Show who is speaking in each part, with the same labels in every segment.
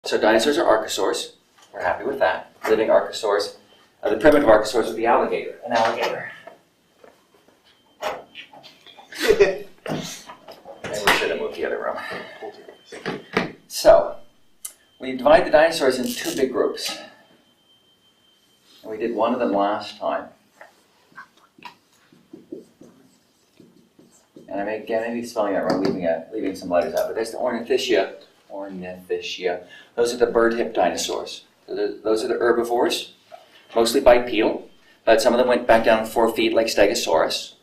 Speaker 1: So dinosaurs are archosaurs. We're happy with that. Living archosaurs. The primitive archosaurs would be alligator. An alligator. Maybe we should have moved the other room. So, we divide the dinosaurs into two big groups. And we did one of them last time. And I may be spelling that wrong, leaving some letters out, but there's the Ornithischia. Ornithischia. Those are the bird-hip dinosaurs. Those are the herbivores, mostly bipedal, but some of them went back down 4 feet like Stegosaurus.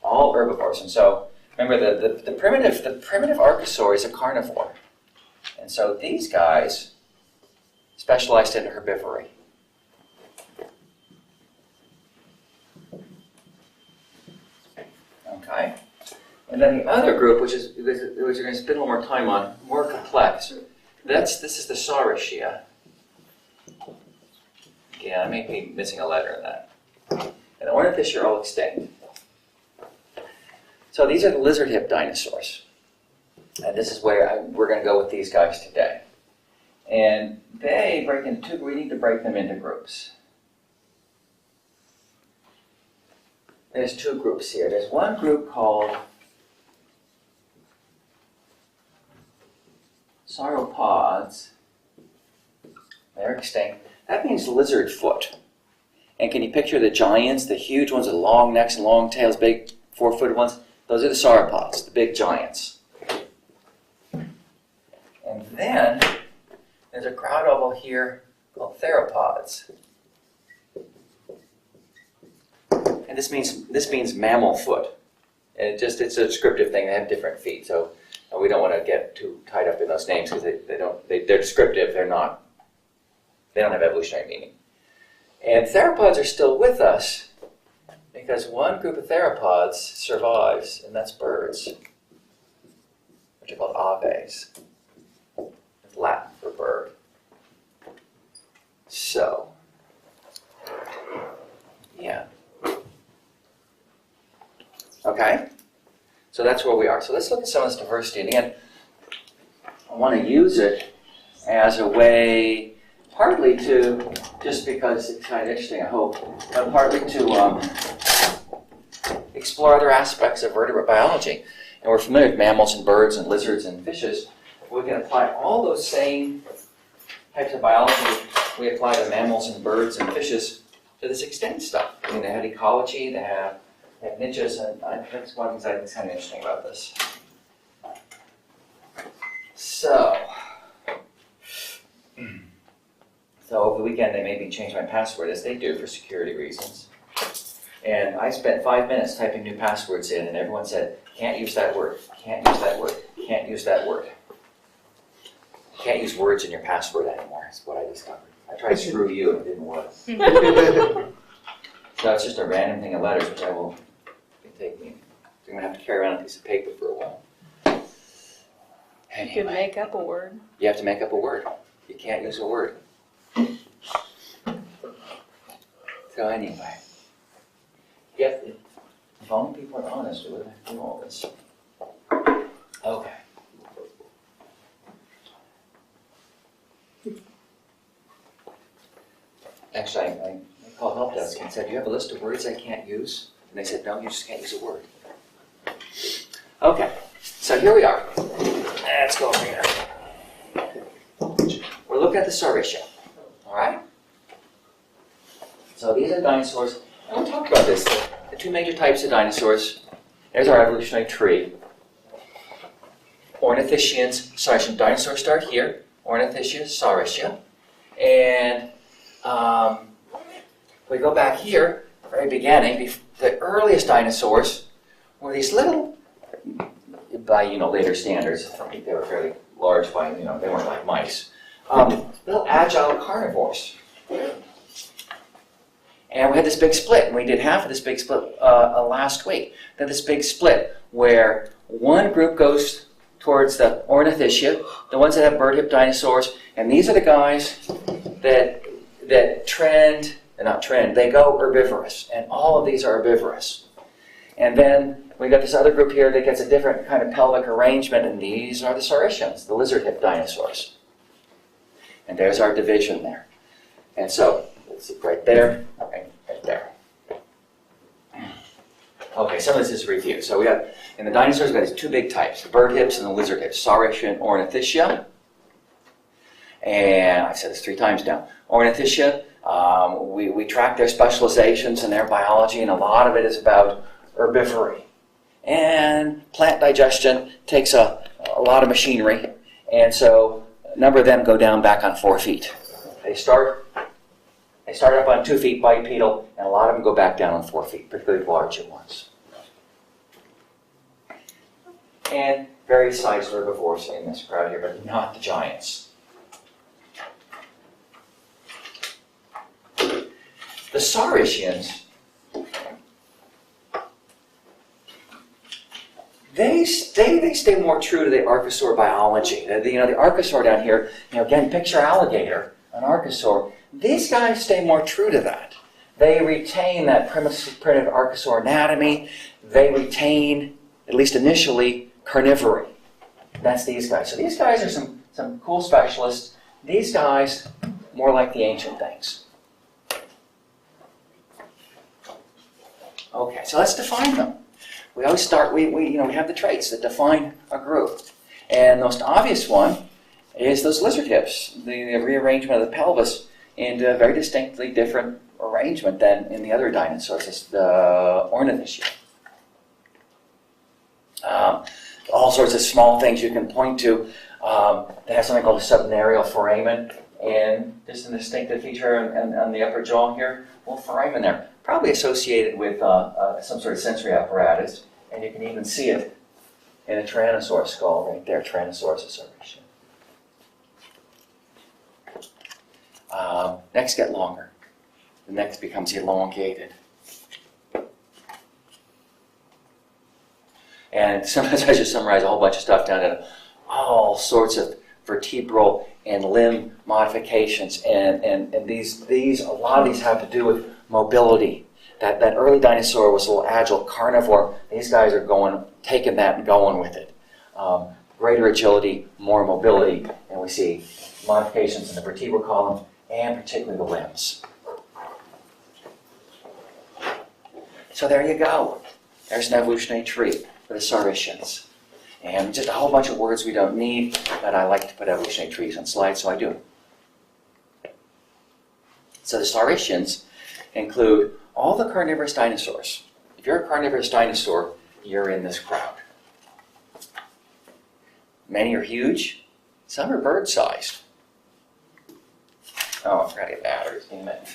Speaker 1: All herbivores. And so, remember, the primitive archosaur is a carnivore. And so these guys specialized in herbivory. Okay? And then the other group, which we're going to spend a little more time on, more complex, this is the Sauriscia. Yeah, I may be missing a letter in that. And the Ornithischia are all extinct. So these are the lizard hip dinosaurs. And this is where we're going to go with these guys today. And they break into we need to break them into groups. There's two groups here. There's one group called sauropods. They're extinct. That means lizard foot. And can you picture the giants, the huge ones with long necks and long tails, big 4-footed ones? Those are the sauropods, the big giants. And then there's a crowd over here called theropods. And this means mammal foot. And it's a descriptive thing. They have different feet, so we don't want to get too tied up in those names because they're descriptive. They don't have evolutionary meaning. And theropods are still with us because one group of theropods survives, and that's birds, which are called aves. It's Latin for bird. So, yeah. Okay? So that's where we are. So let's look at some of this diversity. And again, I want to use it as a way, partly to, just because it's kind of interesting, I hope, but partly to explore other aspects of vertebrate biology. And we're familiar with mammals and birds and lizards and fishes. We can apply all those same types of biology we apply to mammals and birds and fishes to this extinct stuff. I mean, they have ecology, they have niches, and that's one of the things I think is kind of interesting about this. So over the weekend they made me change my password, as they do for security reasons. And I spent 5 minutes typing new passwords in, and everyone said, can't use that word, can't use that word, can't use that word. Can't use words in your password anymore, is what I discovered. I tried screw you and it didn't work. So it's just a random thing of letters, which will take me. I'm going to have to carry around a piece of paper for a while. Anyway,
Speaker 2: you can make up a word.
Speaker 1: You have to make up a word. You can't use a word. So anyway, if only people are honest, we wouldn't have to do all this. Okay. Actually, I called help desk and said, do you have a list of words I can't use? And they said, no, you just can't use a word. Okay, so here we are. Let's go over here. We're looking at the Sauriscia, all right? So these are dinosaurs, and we'll talk about this. The two major types of dinosaurs. There's our evolutionary tree. Ornithischians, Saurischian. Dinosaurs start here. Ornithischia, Sauriscia. And we go back here, very beginning, the earliest dinosaurs were these little, by later standards, they were fairly large by, they weren't like mice, little agile carnivores. And we had this big split, and we did half of this big split last week. Then this big split where one group goes towards the Ornithischia, the ones that have bird-hip dinosaurs, and these are the guys that they go herbivorous, and all of these are herbivorous. And then we got this other group here that gets a different kind of pelvic arrangement, and these are the Saurischians, the lizard-hip dinosaurs. And there's our division there. And so, let's see, right there, and right there. Okay, some of this is review. So we got, in the dinosaurs, we got these two big types, the bird hips and the lizard hips, Saurischian and Ornithischia. And I've said this 3 times now. Ornithischia, we track their specializations and their biology, and a lot of it is about herbivory. And plant digestion takes a lot of machinery, and so a number of them go down back on 4 feet. They start up on 2 feet bipedal, and a lot of them go back down on 4 feet, particularly larger ones. And various sized herbivores in this crowd here, but not the giants. The Saurischians, they stay more true to the archosaur biology. The archosaur down here, again, picture alligator, an archosaur. These guys stay more true to that. They retain that primitive archosaur anatomy. They retain, at least initially, carnivory. That's these guys. So these guys are some cool specialists. These guys, more like the ancient things. Okay, so let's define them. We always start, we have the traits that define a group. And the most obvious one is those lizard hips, the rearrangement of the pelvis into a very distinctly different arrangement than in the other dinosaurs, it's the Ornithischia. All sorts of small things you can point to. They have something called a subnarial foramen, and just a distinctive feature on the upper jaw here, a little foramen there. Probably associated with some sort of sensory apparatus, and you can even see it in a Tyrannosaurus skull right there, Tyrannosaurus association. Necks get longer. The neck becomes elongated. And sometimes I just summarize a whole bunch of stuff down to all sorts of vertebral and limb modifications, and these a lot of these have to do with mobility. That early dinosaur was a little agile carnivore. These guys are taking that and going with it. Greater agility, more mobility, and we see modifications in the vertebral column and particularly the limbs. So there you go. There's an evolutionary tree for the Saurischians. And just a whole bunch of words we don't need, but I like to put evolutionary trees on slides, so I do. So the Saurischians include all the carnivorous dinosaurs. If you're a carnivorous dinosaur, you're in this crowd. Many are huge. Some are bird-sized. Oh, I forgot to get batteries. Damn it.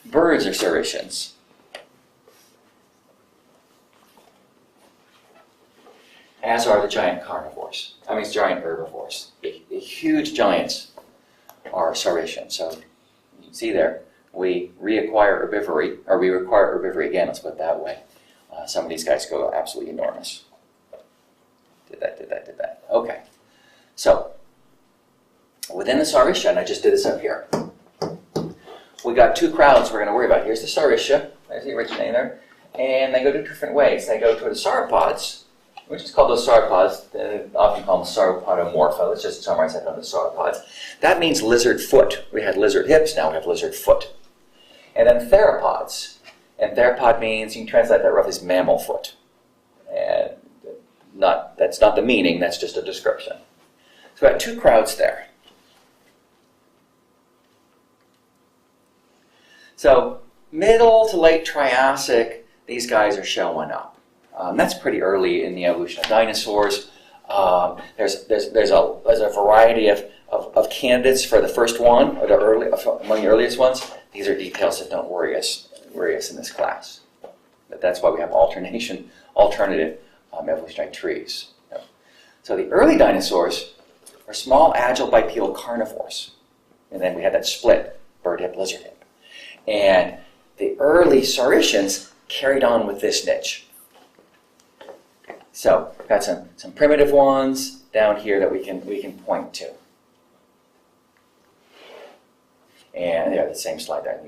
Speaker 1: Birds are Saurischians. As are the giant carnivores. Giant herbivores. The huge giants are Saurischians. So you can see there, we reacquire herbivory, or we require herbivory again, let's put it that way. Some of these guys go absolutely enormous. Did that. Okay. So, within the Saurischian, and I just did this up here, we got 2 crowds we're going to worry about. Here's the Saurischian, there's the originator, and they go 2 different ways. They go to the sauropods, we just call those sauropods, often call them sauropodomorpha. Let's just summarize that under sauropods. That means lizard foot. We had lizard hips, now we have lizard foot. And then theropods. And theropod means, you can translate that roughly as mammal foot. And that's not the meaning, that's just a description. So we have 2 crowds there. So middle to late Triassic, these guys are showing up. That's pretty early in the evolution of dinosaurs. There's a variety of candidates for the first one, or among the earliest ones. These are details that don't worry us in this class. But that's why we have alternative evolutionary trees. So the early dinosaurs are small, agile, bipedal carnivores. And then we had that split, bird hip, lizard hip. And the early Saurischians carried on with this niche. So we've got some primitive ones down here that we can point to. And yeah, the same slide there.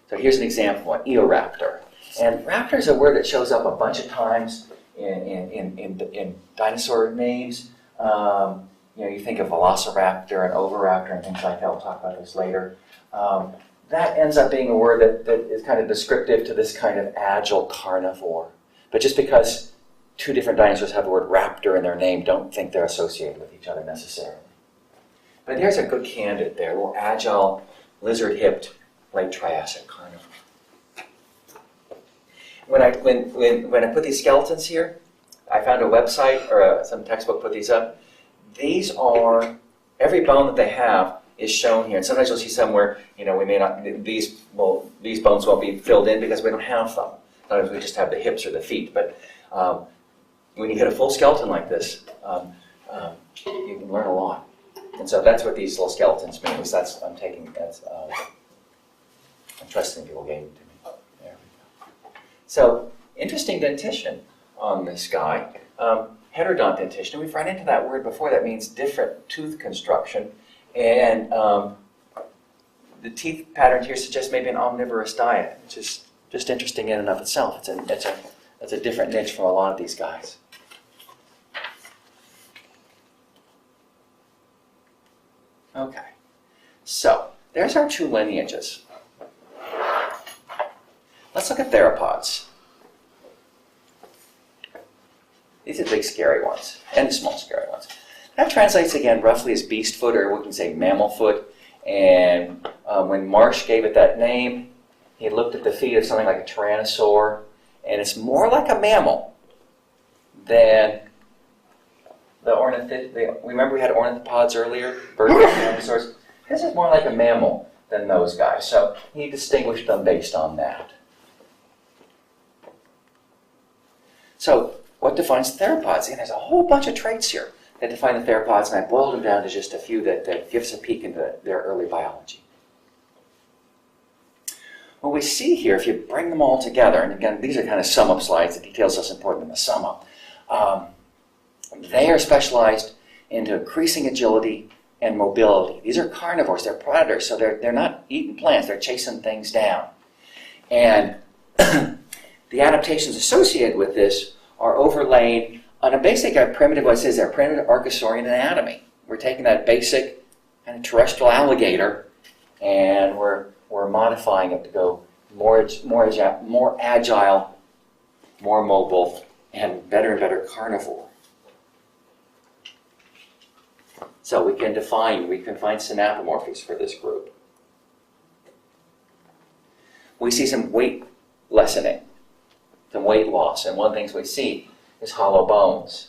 Speaker 1: So here's an example of an Eoraptor. And raptor is a word that shows up a bunch of times in dinosaur names. you think of velociraptor and oviraptor and things like that. We'll talk about those later. That ends up being a word that is kind of descriptive to this kind of agile carnivore. But just because two different dinosaurs have the word raptor in their name, don't think they're associated with each other necessarily. But there's a good candidate there, a little agile, lizard-hipped, late Triassic carnivore. When I put these skeletons here, I found a website or some textbook put these up. These are, every bone that they have is shown here. And sometimes you'll see somewhere, we may not, these bones won't be filled in because we don't have them. Sometimes we just have the hips or the feet. But when you get a full skeleton like this, you can learn a lot. And so that's what these little skeletons mean. At least I'm trusting people gave it to me. There we go. So, interesting dentition on this guy. Heterodont dentition. We've run into that word before. That means different tooth construction. And the teeth pattern here suggests maybe an omnivorous diet, which is just interesting in and of itself. It's a different niche from a lot of these guys. Okay, so there's our two lineages. Let's look at theropods. These are the big scary ones, and the small scary ones. That translates again roughly as beast foot, or we can say mammal foot. And when Marsh gave it that name, he looked at the feet of something like a tyrannosaur, and it's more like a mammal than remember we had ornithopods earlier, birds and dinosaurs. This is more like a mammal than those guys. So he distinguished them based on that. So what defines theropods? And there's a whole bunch of traits here that define the theropods, and I boiled them down to just a few that give us a peek into their early biology. What we see here, if you bring them all together, and again, these are kind of sum-up slides, the detail's less important than the sum-up. They are specialized into increasing agility and mobility. These are carnivores, they're predators, so they're not eating plants, they're chasing things down. And the adaptations associated with this are overlaid on a basic primitive, what it says there, primitive Archosaurian anatomy. We're taking that basic kind of terrestrial alligator and we're modifying it to go more agile, more mobile, and better carnivore. So we can find synapomorphies for this group. We see some weight lessening, some weight loss, and one of the things we see is hollow bones.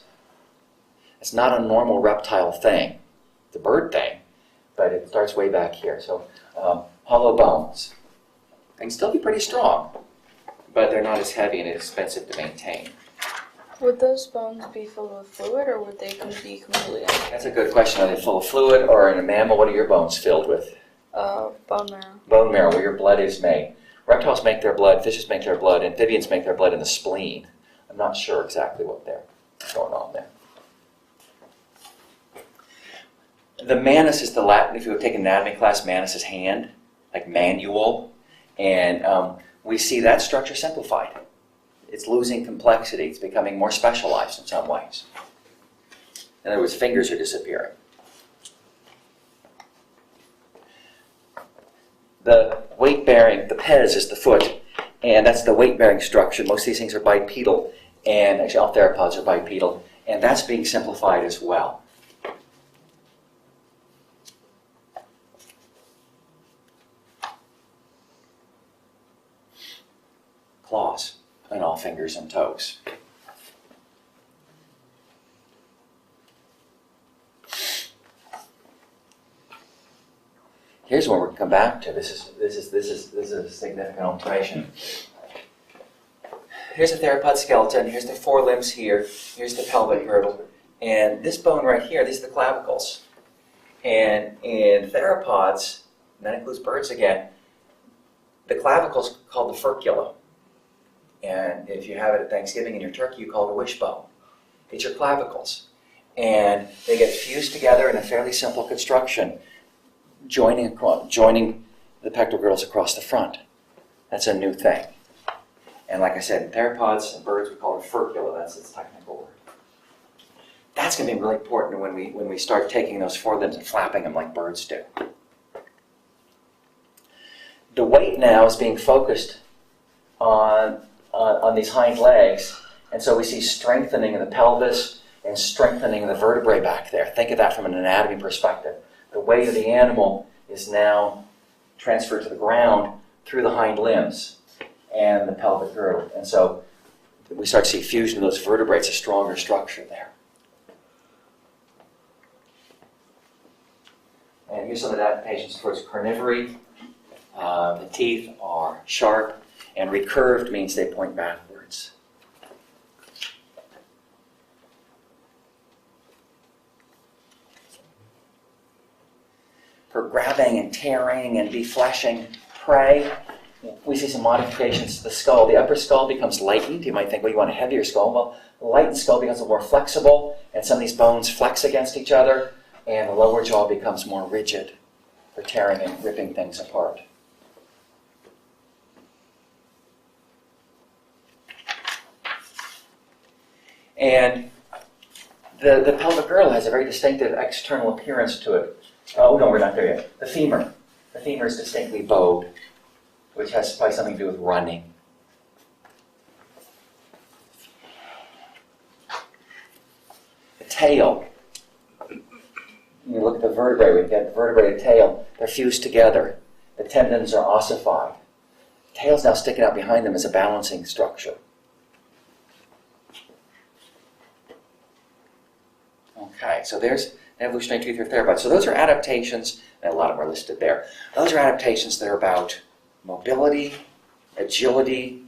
Speaker 1: It's not a normal reptile thing. It's a bird thing, but it starts way back here. So hollow bones. They can still be pretty strong, but they're not as heavy and expensive to maintain.
Speaker 2: Would those bones be filled with fluid, or would they be completely empty?
Speaker 1: That's a good question. Are they full of fluid, or in a mammal, what are your bones filled with?
Speaker 2: Bone marrow. Bone
Speaker 1: marrow, where your blood is made. Reptiles make their blood, fishes make their blood, amphibians make their blood in the spleen. I'm not sure exactly what they're going on there. The manus is the Latin, if you would take an anatomy class, manus is hand, like manual, and we see that structure simplified. It's losing complexity. It's becoming more specialized in some ways. In other words, fingers are disappearing. The weight-bearing, the pes is the foot, and that's the weight-bearing structure. Most of these things are bipedal, and actually all theropods are bipedal, and that's being simplified as well. Claws on all fingers and toes. Here's what we're going to come back to. This is a significant alteration. Here's a theropod skeleton. Here's the forelimbs here. Here's the pelvic girdle. And this bone right here, these are the clavicles. And in theropods, and that includes birds again, the clavicle is called the furcula. And if you have it at Thanksgiving in your turkey, you call it a wishbone. It's your clavicles. And they get fused together in a fairly simple construction, joining the pectoral girdles across the front. That's a new thing. And like I said, in theropods and birds, we call it furcula. That's its technical word. That's going to be really important when we start taking those forelimbs and flapping them like birds do. The weight now is being focused on these hind legs, and so we see strengthening of the pelvis and strengthening of the vertebrae back there. Think of that from an anatomy perspective. The weight of the animal is now transferred to the ground through the hind limbs and the pelvic girdle. And so we start to see fusion of those vertebrae. It's a stronger structure there. And here's some of the adaptations towards carnivory. The teeth are sharp, and recurved means they point backwards. For grabbing and tearing and defleshing prey, we see some modifications to the skull. The upper skull becomes lightened. You might think, well, you want a heavier skull. Well, the lightened skull becomes more flexible, and some of these bones flex against each other, and the lower jaw becomes more rigid for tearing and ripping things apart. And the pelvic girdle has a very distinctive external appearance to it. Oh, no, we're not there yet. The femur. The femur is distinctly bowed, which has probably something to do with running. The tail. You look at the vertebrae, we get the vertebrae and tail. They're fused together. The tendons are ossified. The tail's now sticking out behind them as a balancing structure. Okay, so there's evolutionary tooth or theropod. So those are adaptations, and a lot of them are listed there. Those are adaptations that are about mobility, agility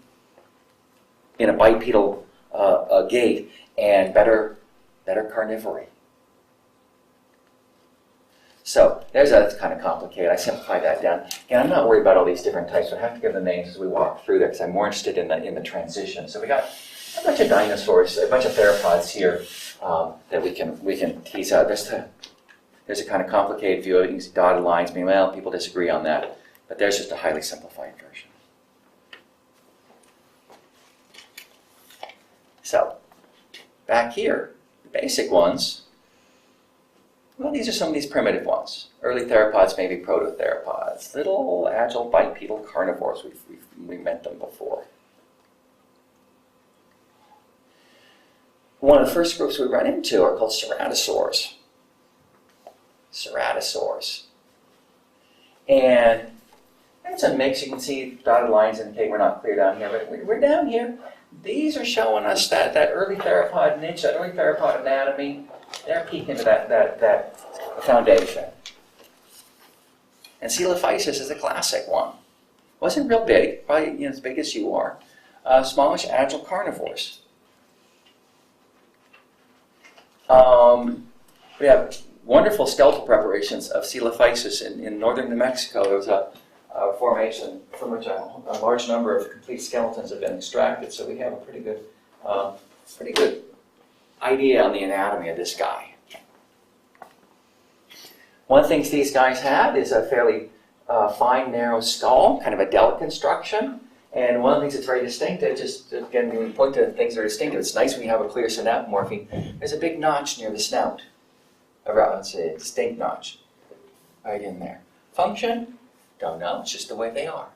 Speaker 1: in a bipedal gait, and better carnivory. So that's kind of complicated. I simplified that down. And I'm not worried about all these different types, but I have to give the names as we walk through there because I'm more interested in the transition. So we got a bunch of dinosaurs, a bunch of theropods here that we can tease out. There's a kind of complicated view. You can see dotted lines, meaning, well, people disagree on that. But there's just a highly simplified version. So, back here, the basic ones, well, these are some of these primitive ones. Early theropods, maybe prototheropods. Little, agile, bipedal carnivores. We've met them before. One of the first groups we run into are called ceratosaurs. Ceratosaurs. And it's a mix. You can see dotted lines indicate we're not clear down here, but we're down here. These are showing us that early theropod niche, that early theropod anatomy. They're peeking into that foundation. And Coelophysis is a classic one. Wasn't real big, probably as big as you are. Smallish, agile carnivores. We have wonderful skeletal preparations of Coelophysis in northern New Mexico. There was a formation from which a large number of complete skeletons have been extracted, so we have a pretty good idea on the anatomy of this guy. One of the things these guys had is a fairly fine, narrow skull, kind of a delicate construction. And one of the things that's very distinctive, just again, when we point to things that are distinctive, it's nice when you have a clear synapomorphy. There's a big notch near the snout. It's a distinct notch right in there. Function? Don't know. It's just the way they are.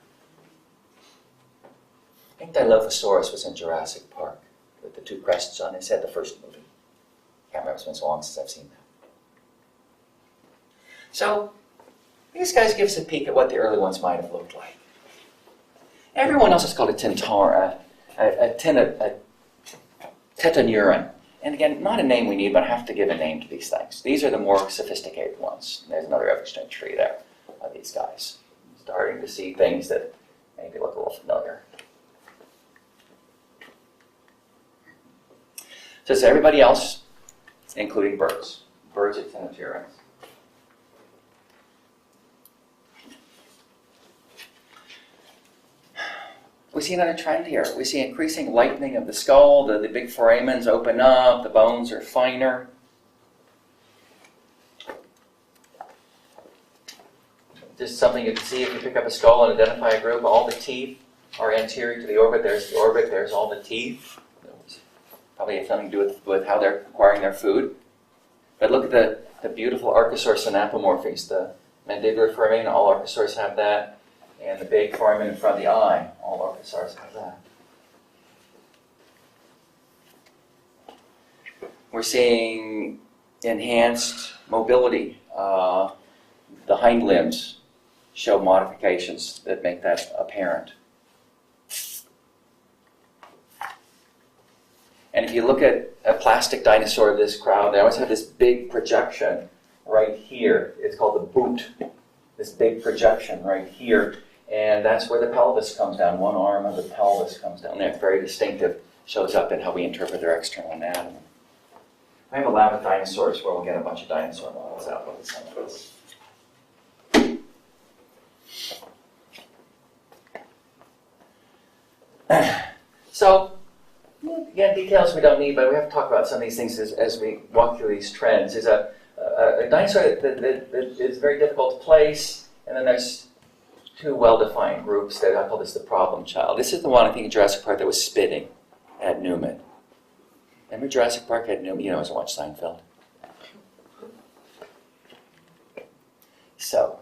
Speaker 1: I think Dilophosaurus was in Jurassic Park with the two crests on his head, the first movie. Can't remember, it's been so long since I've seen that. So, these guys give us a peek at what the early ones might have looked like. Everyone else is called a tetaneuron. And again, not a name we need, but I have to give a name to these things. These are the more sophisticated ones. There's another evolutionary tree there of these guys. Starting to see things that maybe look a little familiar. So it's everybody else, including birds. Birds are tetanurans. We see another trend here. We see increasing lightening of the skull. The big foramens open up. The bones are finer. Just something you can see if you pick up a skull and identify a group. All the teeth are anterior to the orbit. There's the orbit. There's all the teeth. Probably has something to do with how they're acquiring their food. But look at the beautiful Archosaurus synapomorphes. The mandibular foramen, all Archosaurs have that. And the big foramen in front of the eye, all Archosaurs have that. We're seeing enhanced mobility. The hind limbs show modifications that make that apparent. And if you look at a plastic dinosaur of this crowd, they always have this big projection right here. It's called the boot. This big projection right here. And that's where the pelvis comes down. One arm of the pelvis comes down there. It's very distinctive. Shows up in how we interpret their external anatomy. I have a lab of dinosaurs where we'll get a bunch of dinosaur models out. Look at some of this. So, again, details we don't need, but we have to talk about some of these things as we walk through these trends. There's a dinosaur that is very difficult to place, and then there's two well-defined groups that I call this the problem child. This is the one, I think, in Jurassic Park that was spitting at Newman. Remember Jurassic Park at Newman? You know, I watched Seinfeld. So,